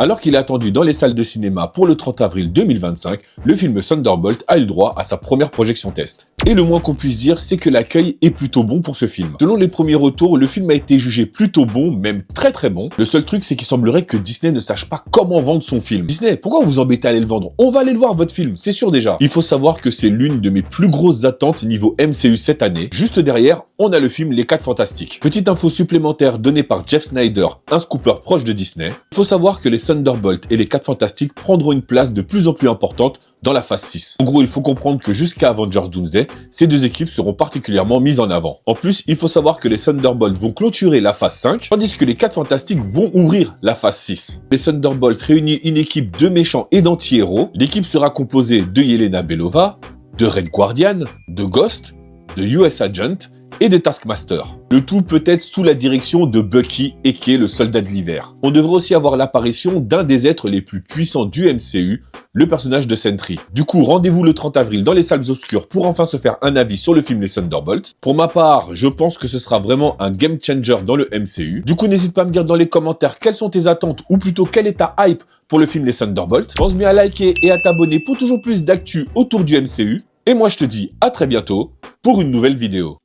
Alors qu'il est attendu dans les salles de cinéma pour le 30 avril 2025, le film Thunderbolt a eu le droit à sa première projection test. Et le moins qu'on puisse dire, c'est que l'accueil est plutôt bon pour ce film. Selon les premiers retours, le film a été jugé plutôt bon, même très très bon. Le seul truc, c'est qu'il semblerait que Disney ne sache pas comment vendre son film. Disney, pourquoi vous embêtez à aller le vendre? On va aller le voir, votre film, c'est sûr déjà. Il faut savoir que c'est l'une de mes plus grosses attentes niveau MCU cette année. Juste derrière, on a le film Les 4 Fantastiques. Petite info supplémentaire donnée par Jeff Snyder, un scooper proche de Disney. Il faut savoir que les Thunderbolts et les 4 Fantastiques prendront une place de plus en plus importante dans la phase 6. En gros, il faut comprendre que jusqu'à Avengers Doomsday, ces deux équipes seront particulièrement mises en avant. En plus, il faut savoir que les Thunderbolts vont clôturer la phase 5, tandis que les 4 Fantastiques vont ouvrir la phase 6. Les Thunderbolts réunissent une équipe de méchants et d'anti-héros. L'équipe sera composée de Yelena Belova, de Red Guardian, de Ghost, de US Agent et de Taskmaster. Le tout peut être sous la direction de Bucky, aka le soldat de l'hiver. On devrait aussi avoir l'apparition d'un des êtres les plus puissants du MCU, le personnage de Sentry. Du coup, rendez-vous le 30 avril dans les salles obscures pour enfin se faire un avis sur le film Les Thunderbolts. Pour ma part, je pense que ce sera vraiment un game changer dans le MCU. Du coup, n'hésite pas à me dire dans les commentaires quelles sont tes attentes, ou plutôt quelle est ta hype pour le film Les Thunderbolts. Pense bien à liker et à t'abonner pour toujours plus d'actu autour du MCU. Et moi, je te dis à très bientôt pour une nouvelle vidéo.